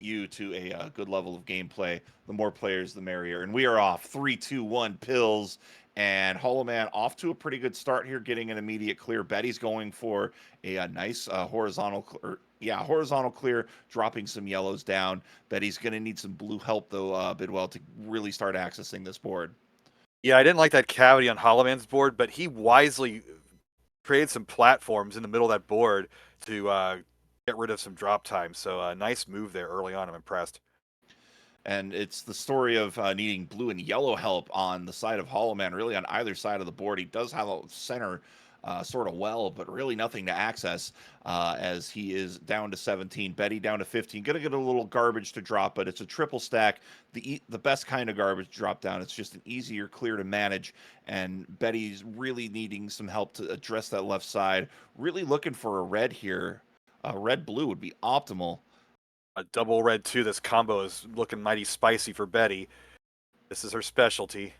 you to a good level of gameplay. The more players, the merrier. And we are off 3-2-1 pills. And Hollow Man off to a pretty good start here, getting an immediate clear. Betty's going for a nice horizontal clear, dropping some yellows down. Betty's going to need some blue help, though, Bidwell, to really start accessing this board. Yeah, I didn't like that cavity on Hollowman's board, but he wisely created some platforms in the middle of that board to get rid of some drop time. So nice move there early on. I'm impressed. And it's the story of needing blue and yellow help on the side of Hollow Man, really on either side of the board. He does have a center sort of well, but really nothing to access as he is down to 17. Betty down to 15. Going to get a little garbage to drop, but it's a triple stack. The best kind of garbage to drop down. It's just an easier clear to manage. And Betty's really needing some help to address that left side. Really looking for a red here. Red-blue would be optimal. A double red 2. This combo is looking mighty spicy for Betty. This is her specialty.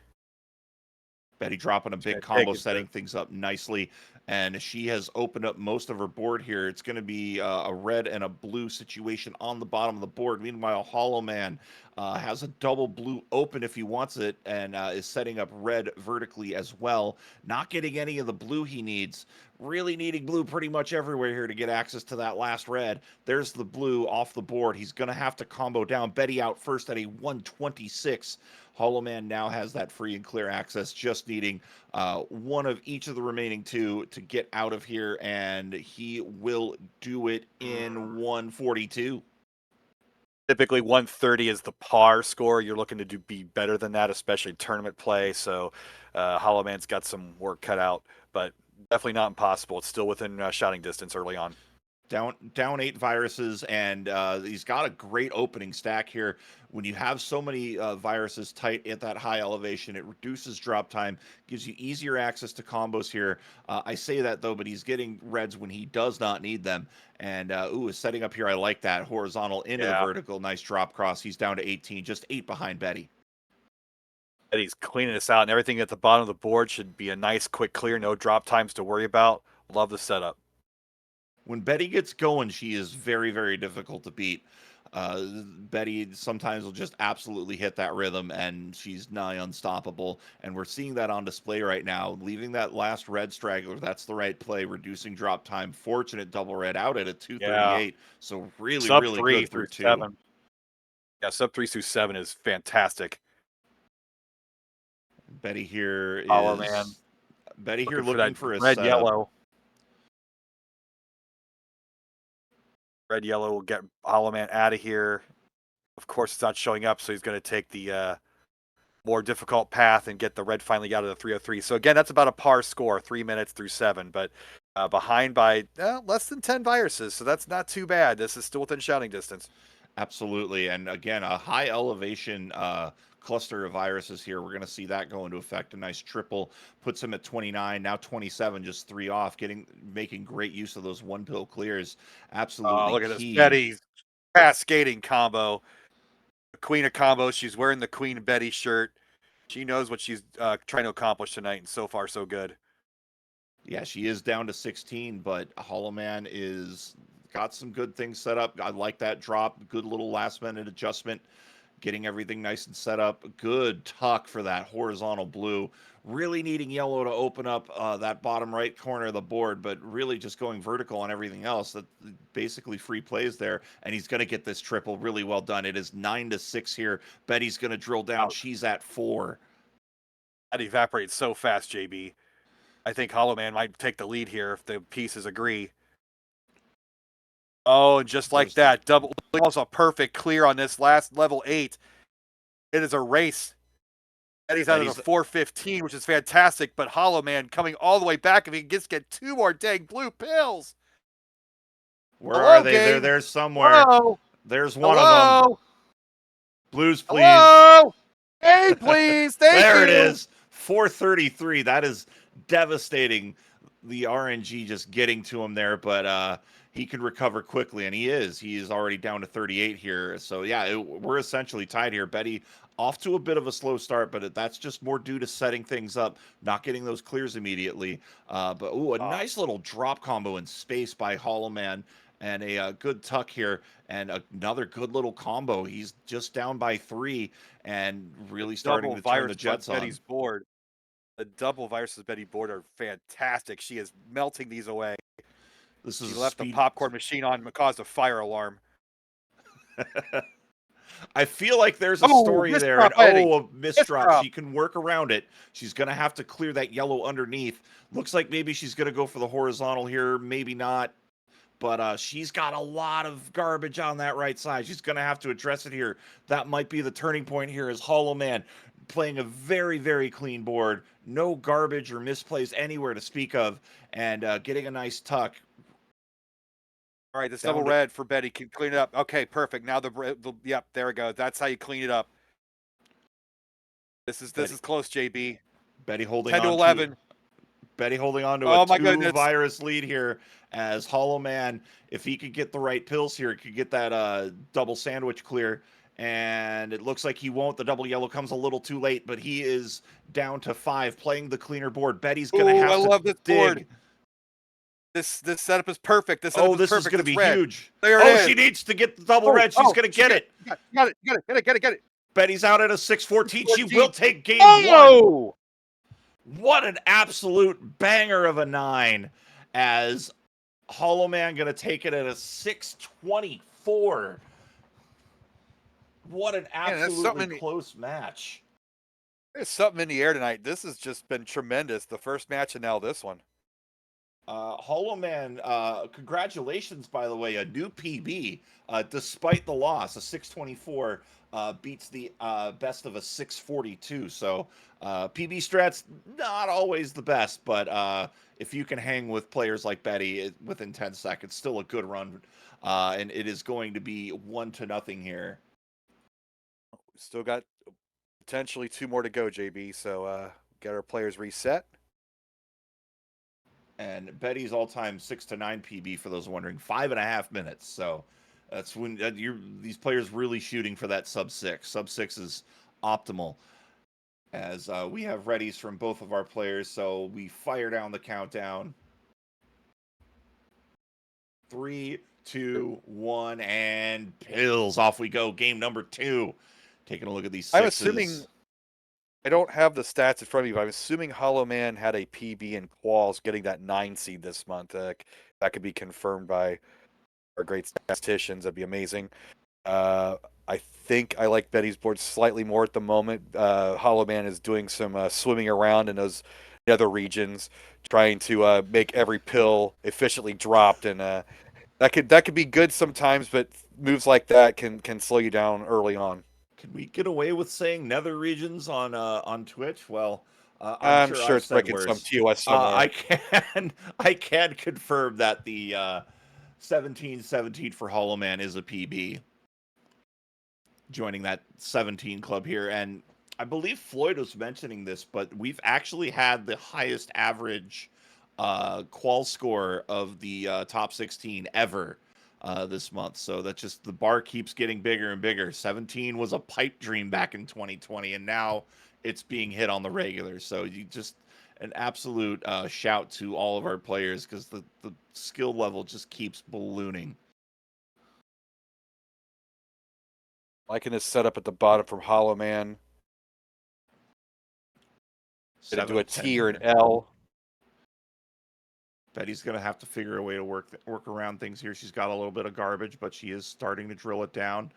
Betty dropping a big combo, setting things up nicely. And she has opened up most of her board here. It's going to be a red and a blue situation on the bottom of the board. Meanwhile, Hollow Man has a double blue open if he wants it, and is setting up red vertically as well. Not getting any of the blue he needs. Really needing blue pretty much everywhere here to get access to that last red. There's the blue off the board. He's going to have to combo down. Betty out first at a 126. Hollow Man now has that free and clear access, just needing one of each of the remaining two to get out of here, and he will do it in 142. Typically 130 is the par score. You're looking to be better than that, especially tournament play. So Hollow Man's got some work cut out, but definitely not impossible. It's still within shouting distance early on. Down 8 viruses, and he's got a great opening stack here. When you have so many viruses tight at that high elevation, it reduces drop time, gives you easier access to combos here. I say that, though, but he's getting reds when he does not need them. And, is setting up here. I like that. Horizontal into the vertical. Nice drop cross. He's down to 18, just 8 behind Betty. Betty's cleaning this out, and everything at the bottom of the board should be a nice, quick clear. No drop times to worry about. Love the setup. When Betty gets going, she is very, very difficult to beat. Betty sometimes will just absolutely hit that rhythm, and she's nigh unstoppable. And we're seeing that on display right now. Leaving that last red straggler, that's the right play. Reducing drop time. Fortunate double red out at a 238. Yeah. So really, sub really 3 good through 2. 7. Yeah, sub 3 through 7 is fantastic. Betty here is... Hollow Man. Betty here looking for a red setup. Yellow. Red yellow will get Hollow Man out of here. Of course, it's not showing up, so he's going to take the more difficult path and get the red finally out of the 303. So again, that's about a par score, 3 minutes through 7, but behind by less than 10 viruses, so that's not too bad. This is still within shouting distance. Absolutely, and again, a high elevation cluster of viruses here. We're going to see that go into effect. A nice triple puts him at 29, now 27, just 3 off, making great use of those one pill clears. Absolutely. Oh, look at this Betty's cascading combo. The queen of combos. She's wearing the Queen Betty shirt. She knows what she's trying to accomplish tonight, and so far so good. Yeah, she is down to 16, but Hollow Man is got some good things set up. I like that drop. Good little last minute adjustment. Getting everything nice and set up. Good tuck for that horizontal blue. Really needing yellow to open up that bottom right corner of the board, but really just going vertical on everything else. That basically free plays there, and he's going to get this triple. Really well done. It is 9-6 here. Betty's going to drill down. She's at 4. That evaporates so fast, JB. I think Hollow Man might take the lead here if the pieces agree. Oh, and just like that, double, also perfect clear on this last level 8. It is a race. Betty's out of the 415, which is fantastic, but Hollow Man coming all the way back if he can just get 2 more dang blue pills. Where are they? They're there somewhere. Hello? There's one of them. Blues, please. Hello? Hey, please. Thank you. There it is. 433. That is devastating. The RNG just getting to him there, but he can recover quickly, and he is. He is already down to 38 here. So, yeah, we're essentially tied here. Betty off to a bit of a slow start, but that's just more due to setting things up, not getting those clears immediately. But, a nice little drop combo in space by Hollow Man. and a good tuck here, and another good little combo. He's just down by 3 and really starting Double to turn the viruses on Jets on. Betty's board. The double viruses Betty board are fantastic. She is melting these away. This is She a left the speed. popcorn machine on and caused a fire alarm. I feel like there's a Oh, story there, and misdrop, Eddie. a misdrop. Misdrop. She can work around it. She's going to have to clear that yellow underneath. Looks like maybe she's going to go for the horizontal here, maybe not. But she's got a lot of garbage on that right side. She's going to have to address it here. That might be the turning point here as Hollowman playing a very, very clean board. No garbage or misplays anywhere to speak of, and getting a nice tuck. All right, this double red for Betty. Can clean it up. Okay, perfect. Now yep, there we go. That's how you clean it up. This is close, JB. Betty holding 10 on to 11. Betty holding on to Oh a my 2 goodness. virus lead here as Hollowman, if he could get the right pills here, could get that double sandwich clear. And it looks like he won't. The double yellow comes a little too late, but he is down to 5, playing the cleaner board. Betty's going to have to love this dig. Board. This setup is perfect. This is going to be red. huge. There it is. She needs to get the double red. She's going to get it. Got it. Betty's out at a 6-14. She will take game 1. What an absolute banger of a 9 as Hollowman going to take it at a 6-24. What an absolutely close match. There's something in the air tonight. This has just been tremendous. The first match and now this one. Hollowman, congratulations, by the way, a new PB, despite the loss. A 624 beats the best of a 642. So PB strats, not always the best, but if you can hang with players like Betty within 10 seconds, still a good run. And it is going to be 1-0 here. Still got potentially 2 more to go, JB. So get our players reset. And Betty's all-time 6-9 PB, for those wondering, 5.5 minutes. So that's when these players really shooting for that sub-6. Sub-6 is optimal. As we have readies from both of our players, so we fire down the countdown. 3, 2, 1, and pills. Off we go. Game number 2. Taking a look at these sixes. I'm assuming, I don't have the stats in front of me, but I'm assuming Hollowman had a PB in quals getting that 9 seed this month. That could be confirmed by our great statisticians. That'd be amazing. I think I like Betty's board slightly more at the moment. Hollowman is doing some swimming around in those nether regions, trying to make every pill efficiently dropped, and that could be good sometimes, but moves like that can slow you down early on. Can we get away with saying nether regions on Twitch? Well, I'm sure I've it's breaking some TOS somewhere. I can confirm that the 17-17 for Hollowman is a PB. Joining that 17 club here, and I believe Floyd was mentioning this, but we've actually had the highest average qual score of the top 16 ever this month. So that's just, the bar keeps getting bigger and bigger. 17 was a pipe dream back in 2020, and now it's being hit on the regular. So you just, an absolute shout to all of our players, because the skill level just keeps ballooning. Liking this setup at the bottom from Hollowman. Gonna do a T or an L. Betty's going to have to figure a way to work around things here. She's got a little bit of garbage, but she is starting to drill it down,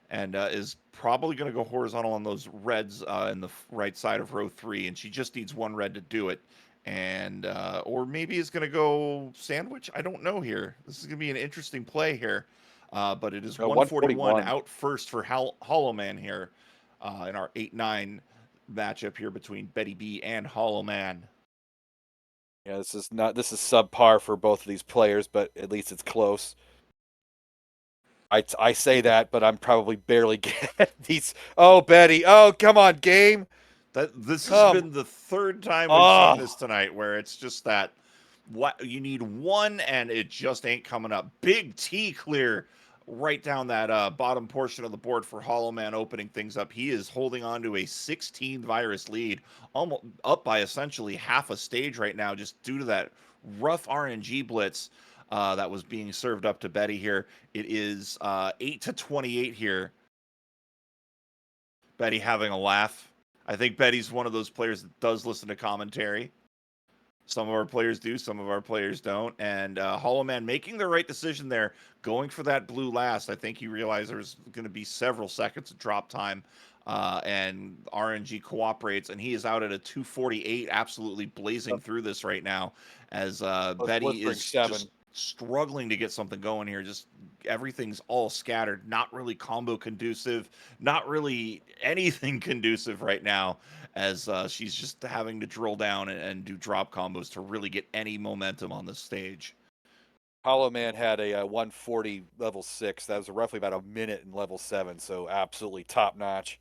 and is probably going to go horizontal on those reds in the right side of row 3, and she just needs 1 red to do it. And or maybe is going to go sandwich. I don't know here. This is going to be an interesting play here. But it is 141 out first for Hollowman here in our 8-9 matchup here between Betty B and Hollowman. Yeah, this is subpar for both of these players, but at least it's close. I say that, but I'm probably barely getting these. Oh, Betty. Oh, come on, game. This has been the 3rd time we've seen this tonight, where it's just that you need 1 and it just ain't coming up. Big T clear right down that bottom portion of the board for Hollowman, opening things up. He is holding on to a 16 virus lead, almost up by essentially half a stage right now, just due to that rough RNG blitz. that was being served up to Betty here. It is 8-28 here. Betty having a laugh. I think Betty's one of those players that does listen to commentary. Some of our players do, some of our players don't. And Hollowman making the right decision there, going for that blue last. I think he realized there's going to be several seconds of drop time, and RNG cooperates, and he is out at a 248, absolutely blazing through this right now, as Betty is 7. just struggling to get something going here. Just everything's all scattered, not really combo conducive, not really anything conducive right now, as she's just having to drill down and do drop combos to really get any momentum on the stage. Hollowman had a 140 level 6. That was roughly about a minute in level 7, so absolutely top notch.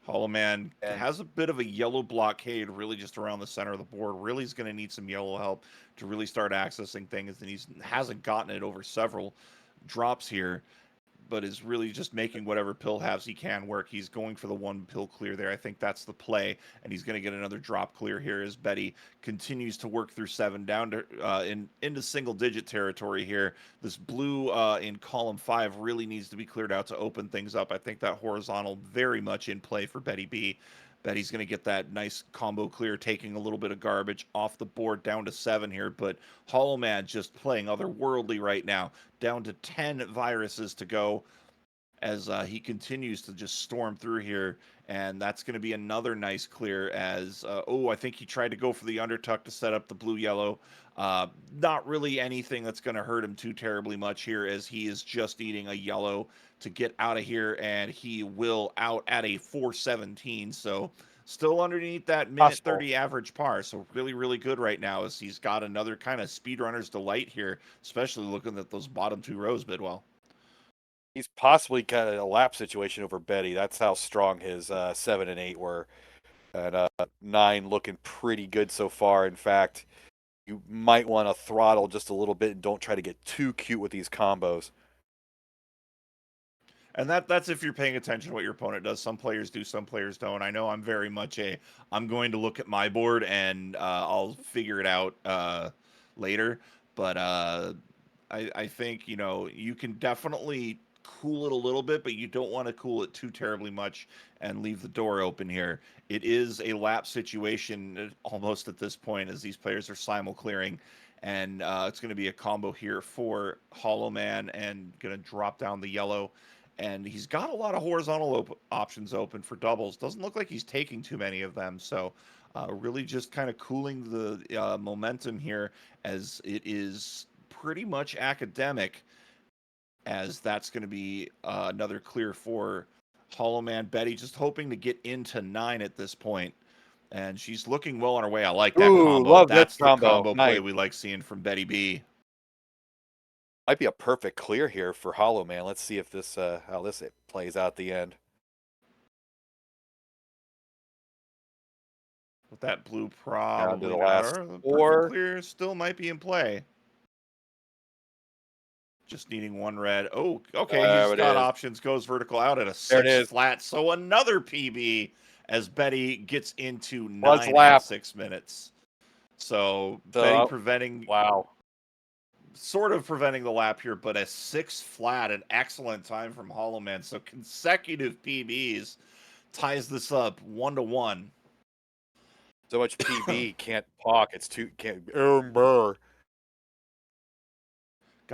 Hollowman has a bit of a yellow blockade really just around the center of the board. Really is going to need some yellow help to really start accessing things, and he hasn't gotten it over several drops here, but is really just making whatever pill halves he can work. He's going for the one pill clear there. I think that's the play, and he's going to get another drop clear here as Betty continues to work through 7 down to into single-digit territory here. This blue in column 5 really needs to be cleared out to open things up. I think that horizontal very much in play for Betty B. Betty's going to get that nice combo clear, taking a little bit of garbage off the board down to 7 here. But Hollowman just playing otherworldly right now, down to 10 viruses to go as he continues to just storm through here. And that's going to be another nice clear as, I think he tried to go for the undertuck to set up the blue-yellow. Not really anything that's going to hurt him too terribly much here, as he is just needing a yellow to get out of here, and he will out at a 417. So still underneath that minute 30 average par. So really, really good right now, as he's got another kind of speedrunner's delight here, especially looking at those bottom 2 rows, Bidwell. He's possibly kind of a lap situation over Betty. That's how strong his 7 and 8 were. And 9 looking pretty good so far. In fact, you might want to throttle just a little bit and don't try to get too cute with these combos. And that's if you're paying attention to what your opponent does. Some players do, some players don't. I know I'm very much I'm going to look at my board and I'll figure it out later. But I think, you can definitely cool it a little bit, but you don't want to cool it too terribly much and leave the door open here. It is a lap situation almost at this point, as these players are simul clearing. And it's going to be a combo here for Hollowman, and going to drop down the yellow. And he's got a lot of horizontal options open for doubles. Doesn't look like he's taking too many of them. So really just kind of cooling the momentum here, as it is pretty much academic, as that's going to be another clear for Hollowman. Betty just hoping to get into 9 at this point. And she's looking well on her way. I like that combo. Love That's that the combo play nice. we like seeing from Betty B. Might be a perfect clear here for Hollowman. Let's see if this how this plays out at the end. With that blue probably the not. last The 4. perfect clear still might be in play. Just needing 1 red. Oh, okay. He's got options. Goes vertical out at a 6 flat. So another PB as Betty gets into 9 at 6 minutes. So Betty preventing. Wow. Sort of preventing the lap here, but a 6 flat, an excellent time from Hollowman. So consecutive PBs ties this up 1-1. So much PB can't talk. It's too can't. Got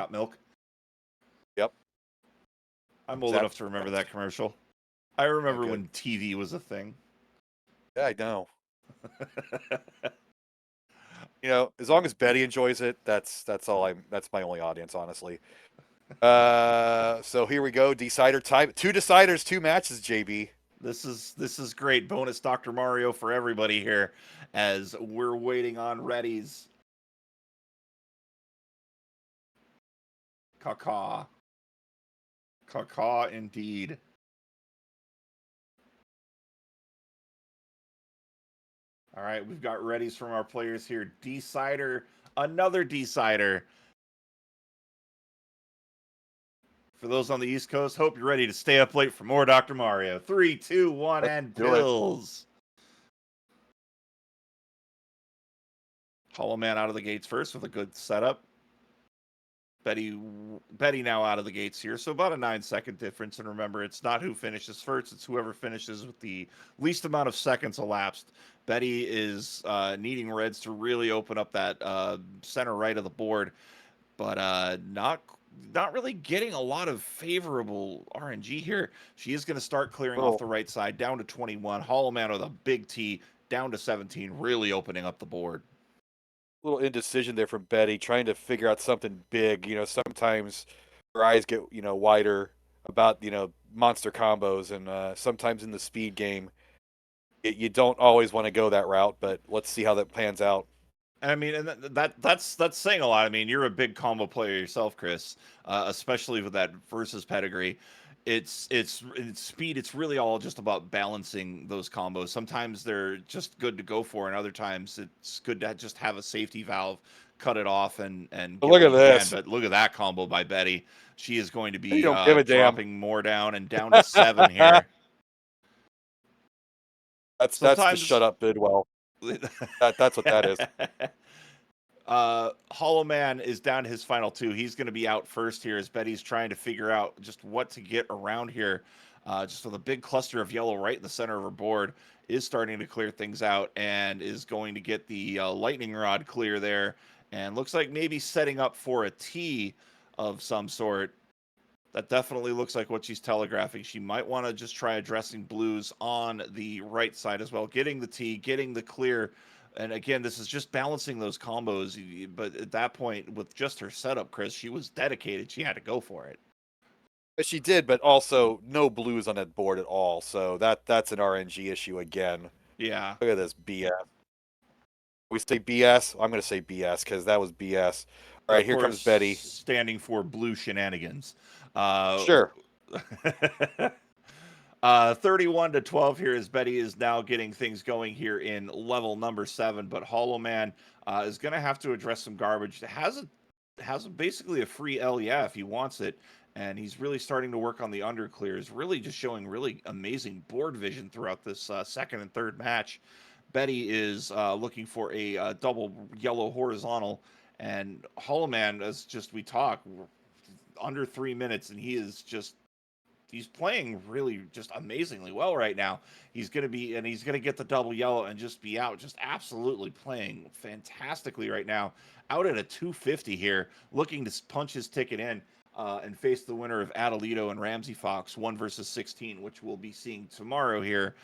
milk? Yep. I'm old enough to remember that commercial. I remember when TV was a thing. Yeah, I know. As long as Betty enjoys it, that's my only audience, honestly. So here we go. Decider time. 2 deciders, 2 matches, JB. This is great. Bonus Dr. Mario for everybody here, as we're waiting on readies. Caw. Caw indeed. All right, we've got readies from our players here. Decider, another decider. For those on the East Coast, hope you're ready to stay up late for more Dr. Mario. 3, 2, 1, and pills. Hollowman out of the gates first with a good setup. Betty now out of the gates here, so about a 9-second difference. And remember, it's not who finishes first; it's whoever finishes with the least amount of seconds elapsed. Betty is needing reds to really open up that center right of the board, but not really getting a lot of favorable RNG here. She is going to start clearing off the right side down to 21. Hollowman with a big T down to 17, really opening up the board. Little indecision there from Betty, trying to figure out something big. Sometimes her eyes get wider about monster combos, and sometimes in the speed game, you don't always want to go that route. But let's see how that pans out. I mean, and that's saying a lot. I mean, you're a big combo player yourself, Chris, especially with that versus pedigree. It's speed. It's really all just about balancing those combos. Sometimes they're just good to go for, and other times it's good to just have a safety valve, cut it off, and get Look what at you can. this. But look at that combo by Betty. She is going to be You don't give a damn. dropping more down and down to 7 here. That's the shut up Bidwell. That's what that is. Hollowman is down to his final 2. He's going to be out first here as Betty's trying to figure out just what to get around here. Just with a big cluster of yellow right in the center of her board, is starting to clear things out and is going to get the lightning rod clear there. And looks like maybe setting up for a T of some sort. That definitely looks like what she's telegraphing. She might want to just try addressing blues on the right side as well, getting the T, getting the clear. And again, this is just balancing those combos. But at that point, with just her setup, Chris, she was dedicated. She had to go for it. She did, but also no blues on that board at all. So that's an RNG issue again. Yeah. Look at this BS. We say BS. I'm going to say BS because that was BS. All right, here comes Betty. Standing for blue shenanigans. Sure. 31-12 here as Betty is now getting things going here in level number 7. But Hollowman is going to have to address some garbage. Has basically a free L, yeah, if he wants it. And he's really starting to work on the underclears, really just showing really amazing board vision throughout this second and third match. Betty is looking for a double yellow horizontal, and Hollowman, as just we talk, under 3 minutes, and he's playing really just amazingly well right now. He's going to get the double yellow and just be out, just absolutely playing fantastically right now. Out at a 250 here, looking to punch his ticket in and face the winner of Adelito and Ramsey Fox 1 versus 16, which we'll be seeing tomorrow here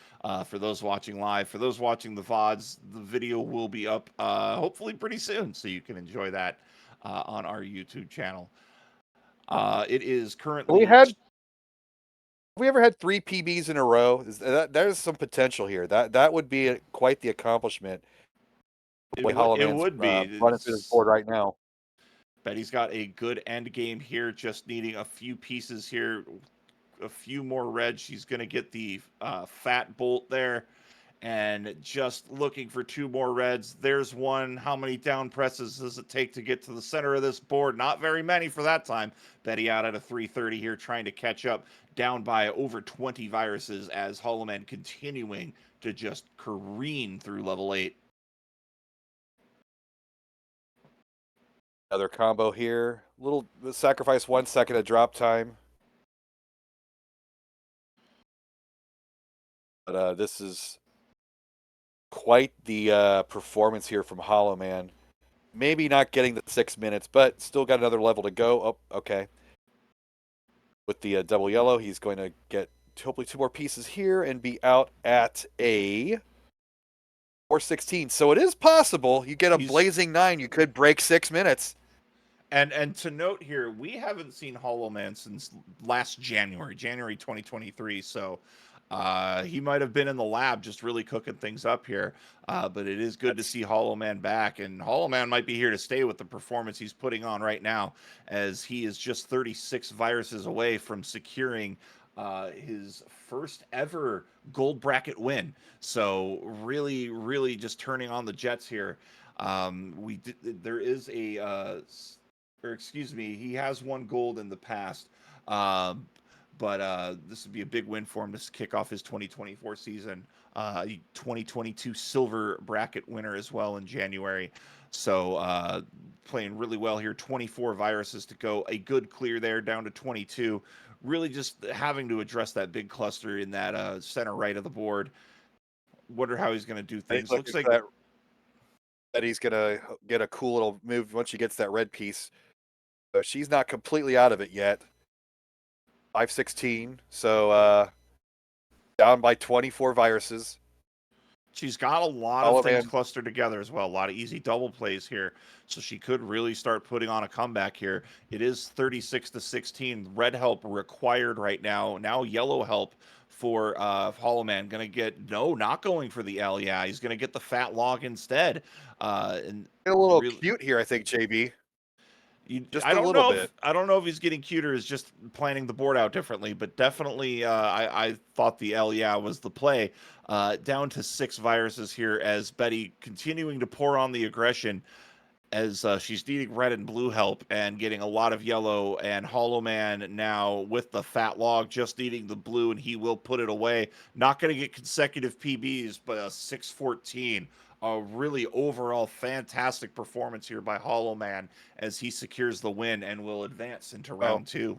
for those watching live. For those watching the VODs, the video will be up hopefully pretty soon, so you can enjoy that on our YouTube channel. It is currently... Have we ever had 3 PBs in a row? There's some potential here. That would be quite the accomplishment. It would be running through the board right now. Betty's got a good end game here, just needing a few pieces here, a few more reds. She's going to get the fat bolt there, and just looking for 2 more reds. There's one. How many down presses does it take to get to the center of this board? Not very many for that time. Betty out at a 330 here, trying to catch up, down by over 20 viruses as Hollowman continuing to just careen through level 8. Another combo here. Little sacrifice 1 second of drop time. But this is quite the performance here from Hollowman. Maybe not getting the 6 minutes, but still got another level to go. Oh, okay. With the double yellow, he's going to get hopefully 2 more pieces here and be out at a 416. So it is possible you get a blazing 9. You could break 6 minutes. And to note here, we haven't seen Hollowman since last January 2023. So he might have been in the lab just really cooking things up here. But it is good to see Hollowman back. And Hollowman might be here to stay with the performance he's putting on right now, as he is just 36 viruses away from securing his first ever gold bracket win. So really, really just turning on the jets here. There is he has won gold in the past. but this would be a big win for him to kick off his 2024 season. 2022 silver bracket winner as well in January. So playing really well here. 24 viruses to go. A good clear there down to 22. Really just having to address that big cluster in that center right of the board. Wonder how he's going to do things. Looks like that he's going to get a cool little move once he gets that red piece. So she's not completely out of it yet. 516. So down by 24 viruses. She's got a lot of things clustered together as well. A lot of easy double plays here. So she could really start putting on a comeback here. It is 36-16. Red help required right now. Now yellow help for Hollowman. Going to get, no, not going for the L. Yeah, he's going to get the fat log instead. And a little cute here, I think, JB. I don't know if he's getting cuter, is just planning the board out differently, but definitely I thought the L was the play. Down to 6 viruses here as Betty continuing to pour on the aggression as she's needing red and blue help and getting a lot of yellow, and Hollowman now with the fat log just needing the blue, and he will put it away. Not going to get consecutive PBs, but a 614. A really overall fantastic performance here by Hollowman as he secures the win and will advance into round 2.